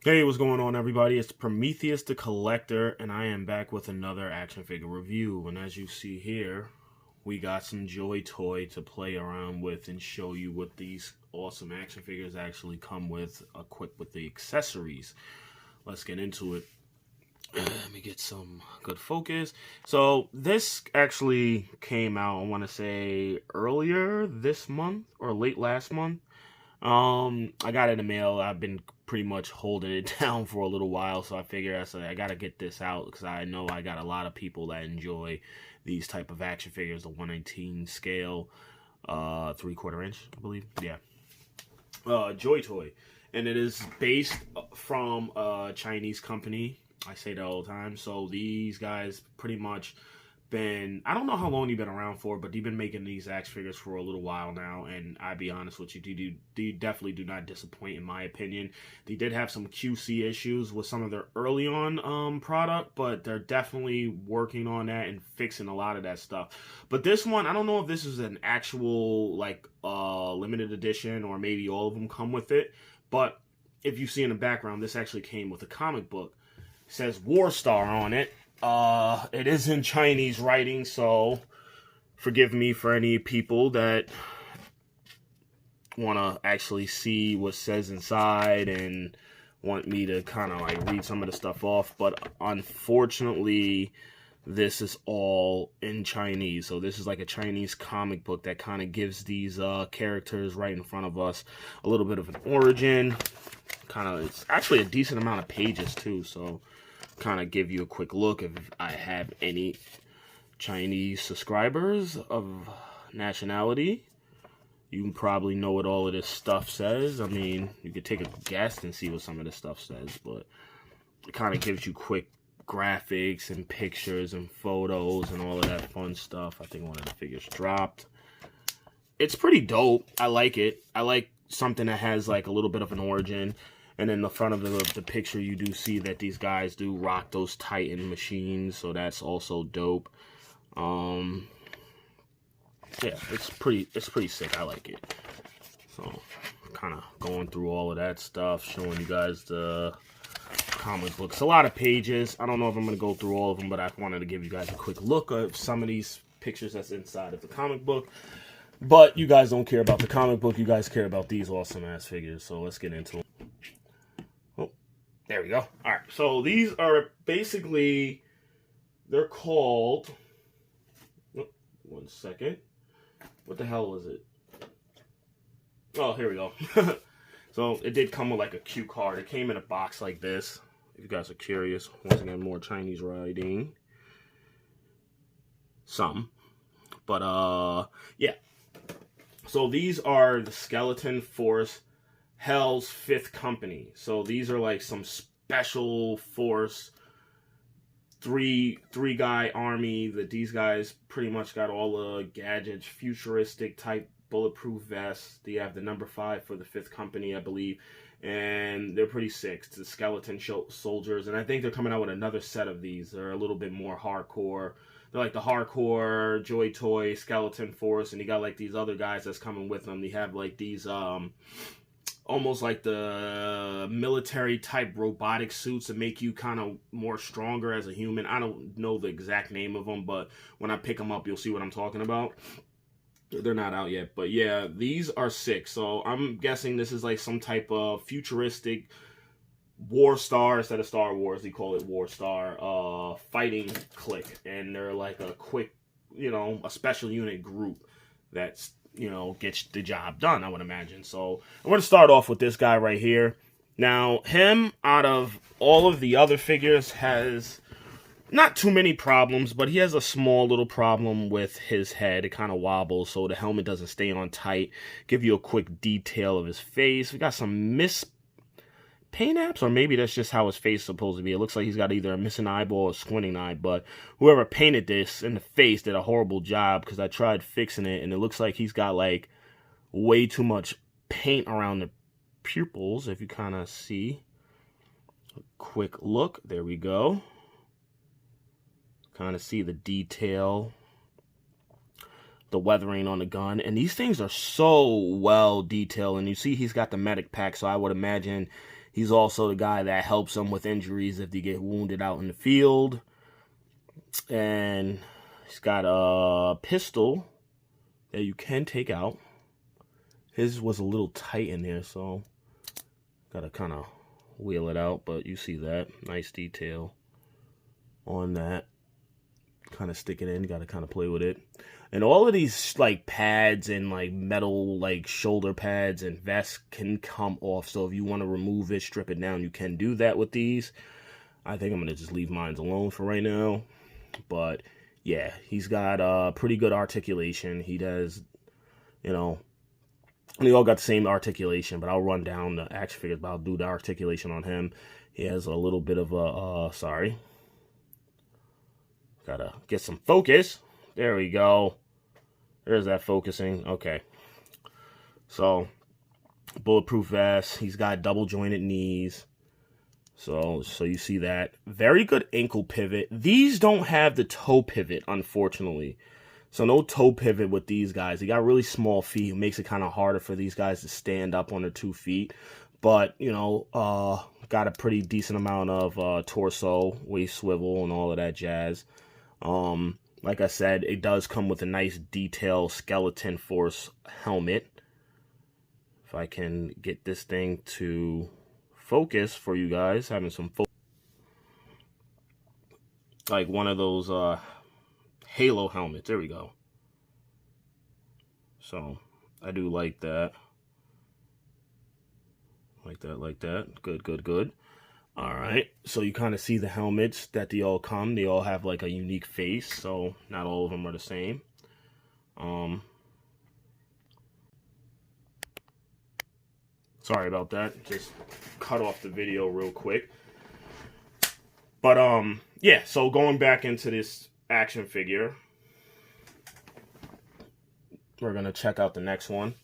Hey, what's going on, everybody? It's Prometheus the Collector, and I am back with another action figure review. And as you see here, we got some Joy Toy to play around with and show you what these awesome action figures actually come with, equipped with the accessories. Let's get into it. Let me get some good focus. So this actually came out, I want to say, earlier this month or late last month. I got it in the mail. I've been pretty much holding it down for a little while, so I figured I gotta get this out because I know I got a lot of people that enjoy these type of action figures, the 119 scale, 3/4 inch, I believe. Yeah, Joy Toy, and it is based from a Chinese company. I say that all the time. So these guys pretty much I don't know how long they've been around for, but they've been making these action figures for a little while now, and I'll be honest with you, they definitely do not disappoint in my opinion. They did have some QC issues with some of their early on product, but they're definitely working on that and fixing a lot of that stuff. But this one, I don't know if this is an actual like limited edition or maybe all of them come with it, but if you see in the background, this actually came with a comic book. It says Warstar on it. It is in Chinese writing, so forgive me for any people that want to actually see what says inside and want me to kind of like read some of the stuff off, but unfortunately this is all in Chinese. So this is like a Chinese comic book that kind of gives these characters right in front of us a little bit of an origin. It's actually a decent amount of pages too, so kind of give you a quick look if I have any Chinese subscribers of nationality. You can probably know what all of this stuff says. I mean, you could take a guess and see what some of this stuff says, but it kind of gives you quick graphics and pictures and photos and all of that fun stuff. I think one of the figures dropped. It's pretty dope. I like it. I like something that has like a little bit of an origin. And in the front of the picture, you do see that these guys do rock those Titan machines, so that's also dope. Yeah, it's pretty sick. I like it. So, kind of going through all of that stuff, showing you guys the comic books. A lot of pages. I don't know if I'm going to go through all of them, but I wanted to give you guys a quick look at some of these pictures that's inside of the comic book. But you guys don't care about the comic book. You guys care about these awesome-ass figures, so let's get into them. There we go. All right, so these are basically, they're called, oh, one second. What the hell is it? Oh, here we go. So it did come with like a cue card. It came in a box like this. If you guys are curious, once again, more Chinese writing. Some. But, yeah. So these are the Skeleton Force Hell's Fifth Company. So these are like some special force three guy army that these guys pretty much got all the gadgets, futuristic type bulletproof vests. They have the number 5 for the 5th Company, I believe, and they're pretty sick. It's the skeleton soldiers, and I think they're coming out with another set of these. They're a little bit more hardcore. They're like the hardcore Joy Toy Skeleton Force, and you got like these other guys that's coming with them. They have like these almost like the military type robotic suits that make you kind of more stronger as a human. I don't know the exact name of them, but when I pick them up, you'll see what I'm talking about. They're not out yet, but yeah, these are sick. So I'm guessing this is like some type of futuristic Warstar. Instead of Star Wars, they call it Warstar fighting clique, and they're like a quick, a special unit group that's gets the job done, I would imagine. So I'm going to start off with this guy right here. Now, him, out of all of the other figures, has not too many problems, but he has a small little problem with his head. It kind of wobbles, so the helmet doesn't stay on tight. Give you a quick detail of his face. We got some paint apps, or maybe that's just how his face is supposed to be. It looks like he's got either a missing eyeball or a squinting eye, but whoever painted this in the face did a horrible job, because I tried fixing it, and it looks like he's got like way too much paint around the pupils. If you kind of see a quick look, there we go. Kind of see the detail, the weathering on the gun, and these things are so well detailed. And you see he's got the medic pack, so I would imagine He's also the guy that helps them with injuries if they get wounded out in the field. And he's got a pistol that you can take out. His was a little tight in there, so gotta kind of wheel it out, but you see that. Nice detail on that. Kind of stick it in, gotta kind of play with it. And all of these like pads and like metal like shoulder pads and vests can come off. So if you want to remove it, strip it down, you can do that with these. I think I'm gonna just leave mine alone for right now. But yeah, he's got pretty good articulation. He does, you know, they all got the same articulation, but I'll run down the action figures, but I'll do the articulation on him. He has a little bit of a, sorry. Gotta get some focus. There we go. There's that focusing. Okay. So, bulletproof vest. He's got double jointed knees. So you see that. Very good ankle pivot. These don't have the toe pivot, unfortunately. So no toe pivot with these guys. They got really small feet. It makes it kind of harder for these guys to stand up on their 2 feet. But, you know, got a pretty decent amount of torso, waist swivel, and all of that jazz. Like I said, it does come with a nice detail skeleton force helmet. If I can get this thing to focus for you guys, having some focus. Like one of those Halo helmets. There we go. So I do like that. Like that. Good. All right. So you kind of see the helmets that they all come. They all have like a unique face. So not all of them are the same. Sorry about that. Just cut off the video real quick. But yeah, so going back into this action figure, we're going to check out the next one.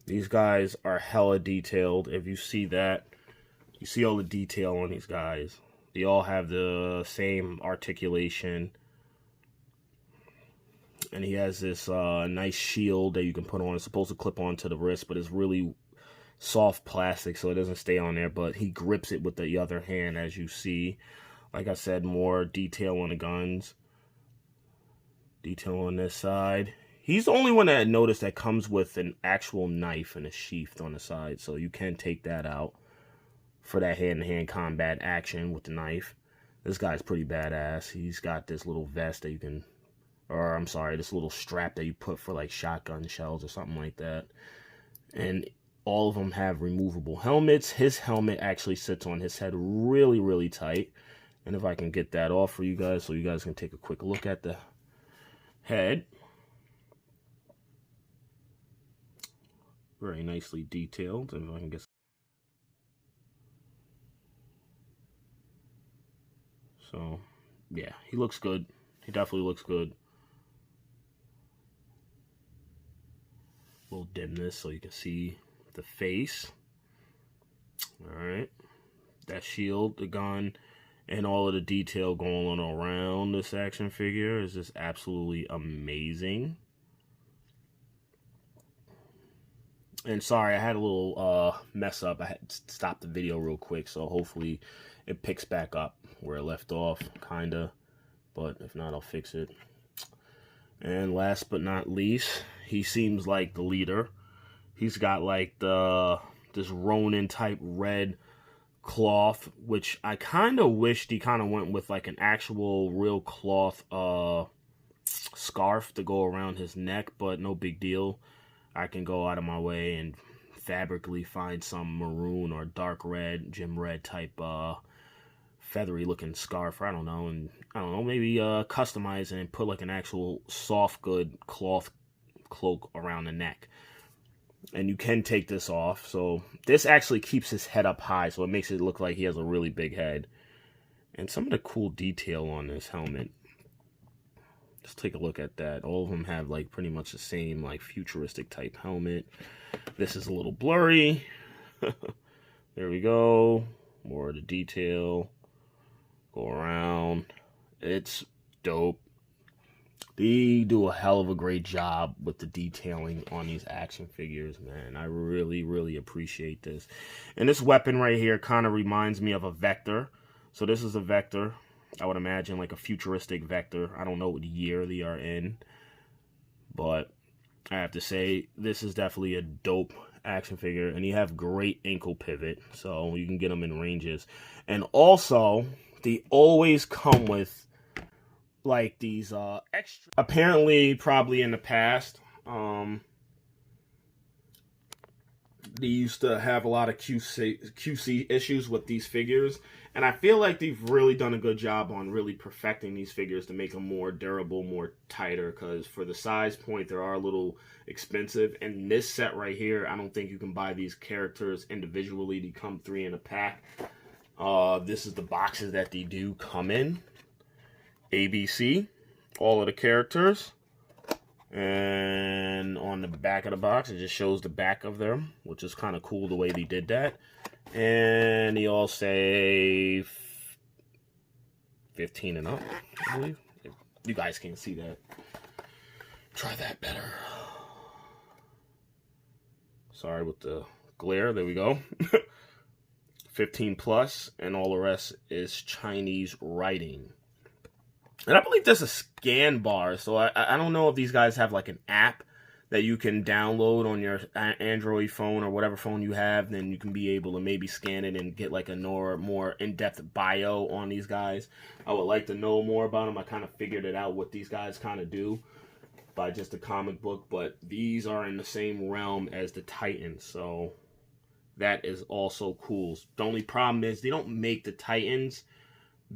These guys are hella detailed. If you see that, you see all the detail on these guys. They all have the same articulation. And he has this nice shield that you can put on. It's supposed to clip onto the wrist, but it's really soft plastic, so it doesn't stay on there. But he grips it with the other hand, as you see. Like I said, more detail on the guns. Detail on this side. He's the only one that I noticed that comes with an actual knife and a sheath on the side. So you can take that out for that hand-to-hand combat action with the knife. This guy's pretty badass. He's got this little vest that you can... Or, I'm sorry, this little strap that you put for, like, shotgun shells or something like that. And all of them have removable helmets. His helmet actually sits on his head really, really tight. And if I can get that off for you guys, so you guys can take a quick look at the head. Very nicely detailed. If I can get... So, yeah, he looks good. He definitely looks good. We'll dim this so you can see the face. Alright. That shield, the gun, and all of the detail going on around this action figure is just absolutely amazing. And sorry, I had a little mess up. I had to stop the video real quick, so hopefully it picks back up where it left off, kinda. But if not, I'll fix it. And last but not least, he seems like the leader. He's got like this Ronin type red cloth, which I kind of wished he kind of went with like an actual real cloth scarf to go around his neck, but no big deal. I can go out of my way and fabrically find some maroon or dark red, gym red type feathery looking scarf, I don't know, and I don't know, maybe customize it and put like an actual soft good cloth cloak around the neck. And you can take this off, so this actually keeps his head up high, so it makes it look like he has a really big head. And some of the cool detail on this helmet, just take a look at that. All of them have like pretty much the same like futuristic type helmet. This is a little blurry. There we go, more of the detail. Go around. It's dope. They do a hell of a great job with the detailing on these action figures, man. I really, really appreciate this. And this weapon right here kind of reminds me of a Vector. So this is a Vector. I would imagine like a futuristic Vector. I don't know what year they are in. But I have to say, this is definitely a dope action figure. And you have great ankle pivot. So you can get them in ranges. And also, they always come with like these extra, apparently probably in the past they used to have a lot of QC issues with these figures, and I feel like they've really done a good job on really perfecting these figures to make them more durable, more tighter, because for the size point they are a little expensive. And this set right here, I don't think you can buy these characters individually. They come 3 in a pack. This is the boxes that they do come in. ABC, all of the characters, and on the back of the box it just shows the back of them, which is kind of cool the way they did that. And they all say 15 and up, I believe. You guys can't see that. Try that better. Sorry with the glare. There we go. 15 plus, and all the rest is Chinese writing. And I believe there's a scan bar, so I don't know if these guys have like an app that you can download on your Android phone or whatever phone you have. Then you can be able to maybe scan it and get like a more in-depth bio on these guys. I would like to know more about them. I kind of figured it out what these guys kind of do by just a comic book, but these are in the same realm as the Titans, so that is also cool. The only problem is they don't make the Titans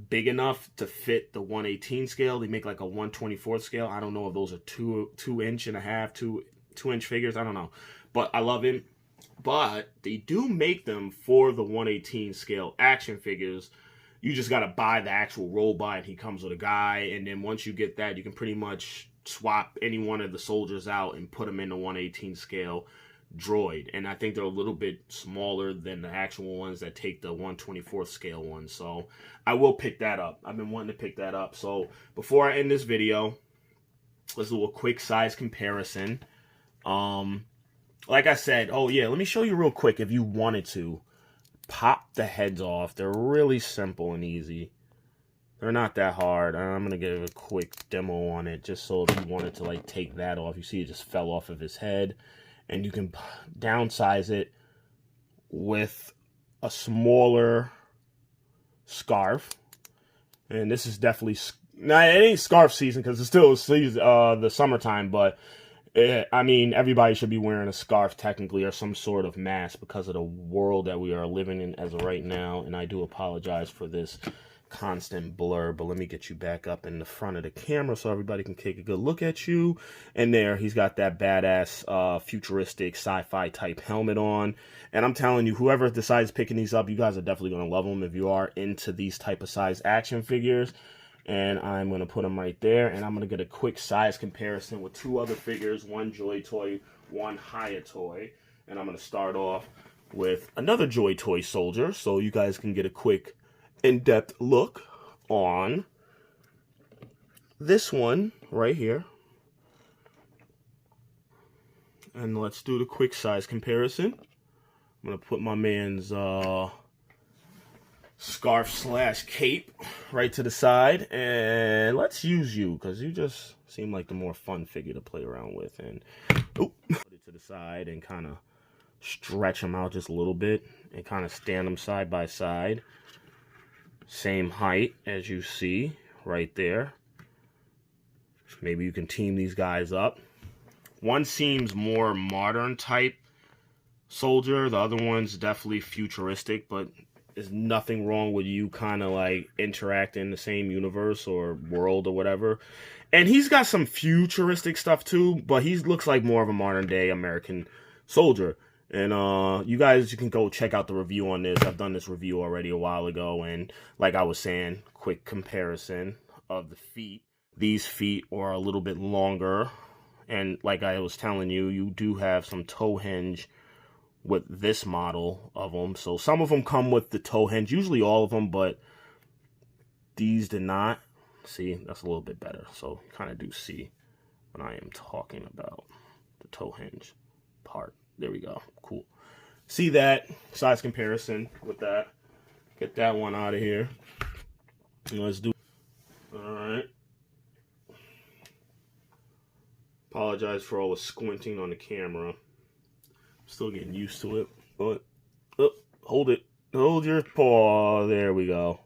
big enough to fit the 1/18 scale. They make like a 1/24 scale. I don't know if those are 2.5 inch figures. I don't know, but I love it. But they do make them for the 1/18 scale action figures. You just got to buy the actual robot, and he comes with a guy. And then once you get that, you can pretty much swap any one of the soldiers out and put them in the 1/18 scale droid. And I think they're a little bit smaller than the actual ones that take the 1/24 scale ones. So I will pick that up. I've been wanting to pick that up. So before I end this video, let's do a quick size comparison. Like I said, oh yeah, let me show you real quick if you wanted to. Pop the heads off. They're really simple and easy. They're not that hard. I'm going to give a quick demo on it just so if you wanted to like take that off. You see it just fell off of his head. And you can downsize it with a smaller scarf. And this is definitely, now it ain't scarf season because it's still the summertime, but I mean, everybody should be wearing a scarf technically or some sort of mask because of the world that we are living in as of right now. And I do apologize for this constant blur, but let me get you back up in the front of the camera so everybody can take a good look at you. And there, he's got that badass futuristic sci-fi type helmet on. And I'm telling you, whoever decides picking these up, you guys are definitely going to love them if you are into these type of size action figures. And I'm going to put them right there, and I'm going to get a quick size comparison with 2 other figures, one Joy Toy, one Hiya Toy. And I'm going to start off with another Joy Toy soldier so you guys can get a quick in-depth look on this one right here. And let's do the quick size comparison. I'm going to put my man's scarf slash cape right to the side, and let's use you because you just seem like the more fun figure to play around with. And put it to the side and kind of stretch them out just a little bit and kind of stand them side by side. Same height as you see right there. Maybe you can team these guys up. One seems more modern type soldier. The other one's definitely futuristic, but there's nothing wrong with you kind of like interacting in the same universe or world or whatever. And he's got some futuristic stuff too, but he looks like more of a modern day American soldier. And you guys, you can go check out the review on this. I've done this review already a while ago. And like I was saying, quick comparison of the feet. These feet are a little bit longer. And like I was telling you, you do have some toe hinge with this model of them. So some of them come with the toe hinge, usually all of them, but these did not. See, that's a little bit better. So kind of do see what I am talking about. The toe hinge part. There we go. Cool. See that size comparison with that. Get that one out of here. Let's do. All right. Apologize for all the squinting on the camera. Still getting used to it, but hold it. Hold your paw. There we go.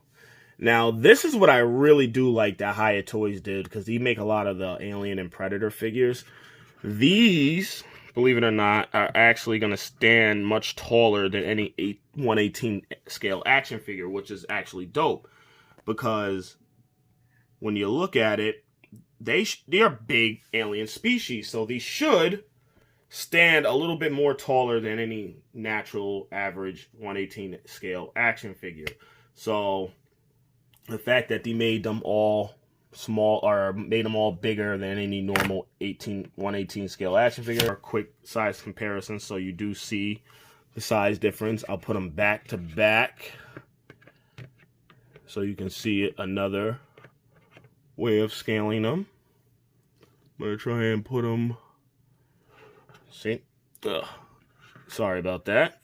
Now, this is what I really do like that Hyatt Toys did, because they make a lot of the Alien and Predator figures. These, believe it or not, are actually going to stand much taller than any 1/18 scale action figure, which is actually dope. Because when you look at it, they are big alien species, so these should stand a little bit more taller than any natural average 1/18 scale action figure. So the fact that they made them all small, or made them all bigger than any normal 1/18 scale action figure. A quick size comparison, so you do see the size difference. I'll put them back to back so you can see it. Another way of scaling them. I'm gonna try and put them. See? Ugh. Sorry about that.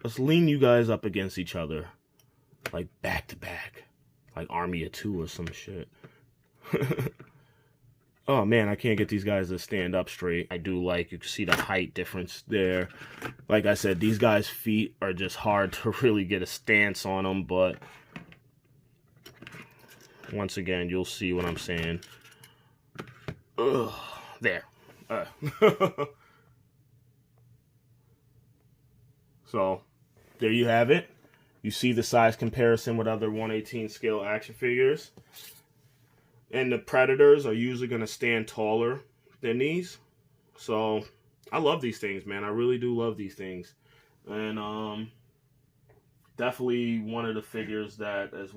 Let's lean you guys up against each other, like back to back, like Army of Two or some shit. Oh man, I can't get these guys to stand up straight. I do like, you can see the height difference there. Like I said, these guys' feet are just hard to really get a stance on them, but once again, you'll see what I'm saying. Ugh, there. So, there you have it. You see the size comparison with other 1/18 scale action figures. And the Predators are usually going to stand taller than these. So, I love these things, man. I really do love these things. And definitely one of the figures that is...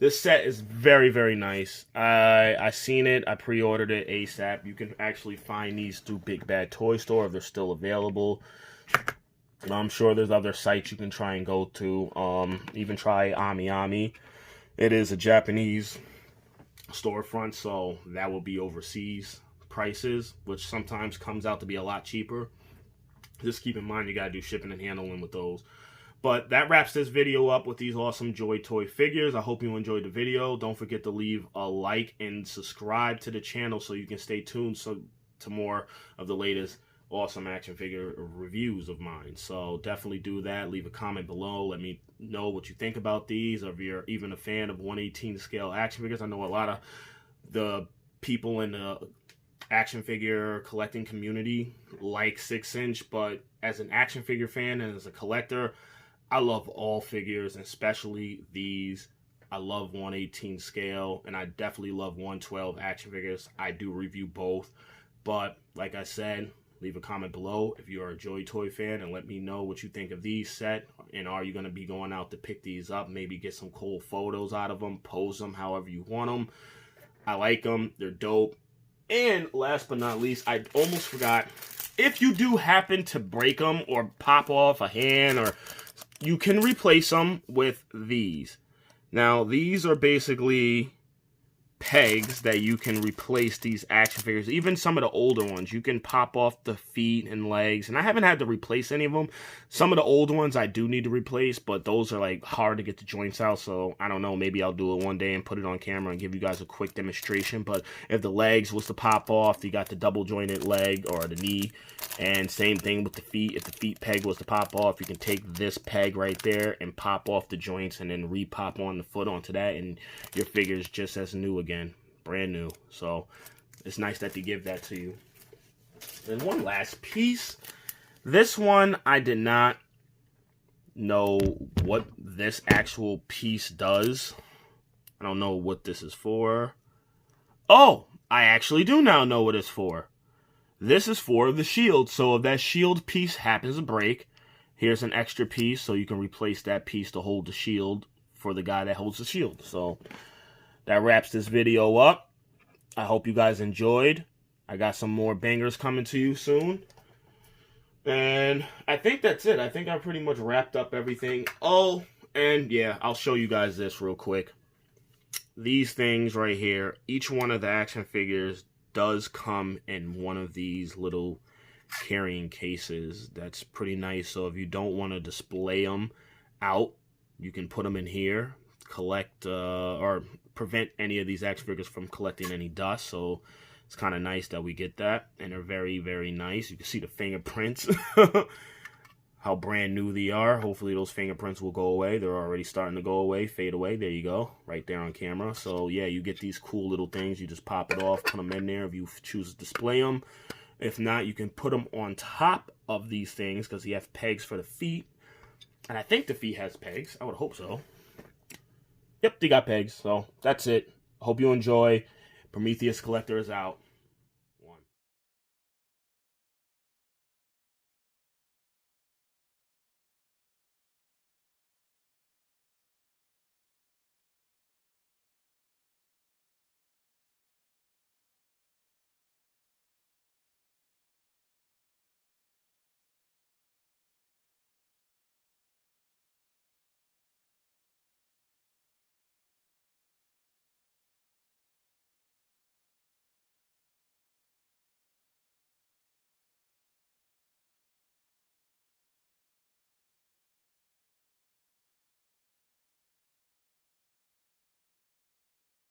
This set is very, very nice. I seen it. I pre-ordered it ASAP. You can actually find these through Big Bad Toy Store if they're still available. I'm sure there's other sites you can try and go to. Even try Ami. It is a Japanese storefront, so that will be overseas prices, which sometimes comes out to be a lot cheaper. Just keep in mind you gotta do shipping and handling with those. But that wraps this video up with these awesome Joy Toy figures. I hope you enjoyed the video. Don't forget to leave a like and subscribe to the channel so you can stay tuned to more of the latest awesome action figure reviews of mine. So definitely do that. Leave a comment below. Let me know what you think about these, or if you're even a fan of 1/18 scale action figures. I know a lot of the people in the action figure collecting community like 6-inch, but as an action figure fan and as a collector, I love all figures, especially these. I love 1/18 scale, and I definitely love 1/12 action figures. I do review both, but like I said, leave a comment below if you are a Joy Toy fan and let me know what you think of these set, and are you going to be going out to pick these up, maybe get some cool photos out of them, pose them however you want them. I like them. They're dope. And last but not least, I almost forgot, if you do happen to break them or pop off a hand, or you can replace them with these. Now, these are basically pegs that you can replace these action figures. Even some of the older ones, you can pop off the feet and legs. And I haven't had to replace any of them. Some of the old ones I do need to replace, but those are like hard to get the joints out. So I don't know, maybe I'll do it one day and put it on camera and give you guys a quick demonstration. But if the legs was to pop off, you got the double jointed leg or the knee. And same thing with the feet. If the feet peg was to pop off, you can take this peg right there and pop off the joints and then re-pop on the foot onto that, and your figure's just as new again. Brand new. So it's nice that they give that to you. And one last piece. This one, I did not know what this actual piece does. I don't know what this is for. Oh, I actually do now know what it's for. This is for the shield. So if that shield piece happens to break, here's an extra piece so you can replace that piece to hold the shield for the guy that holds the shield. So that wraps this video up. I hope you guys enjoyed. I got some more bangers coming to you soon. And I think that's it. I think I pretty much wrapped up everything. Oh, and yeah, I'll show you guys this real quick. these things right here, each one of the action figures does come in one of these little carrying cases. That's pretty nice. So if you don't want to display them out, you can put them in here, collect or prevent any of these action figures from collecting any dust. So it's kind of nice that we get that, and they're very, very nice. You can see the fingerprints, how brand new they are. Hopefully those fingerprints will go away. They're already starting to go away, fade away. There you go, right there on camera. So yeah, you get these cool little things. You just pop it off, put them in there if you choose to display them. If not, you can put them on top of these things because you have pegs for the feet. And I think the feet has pegs. I would hope so. Yep, they got pegs. So that's it. Hope you enjoy. Prometheus Collector is out.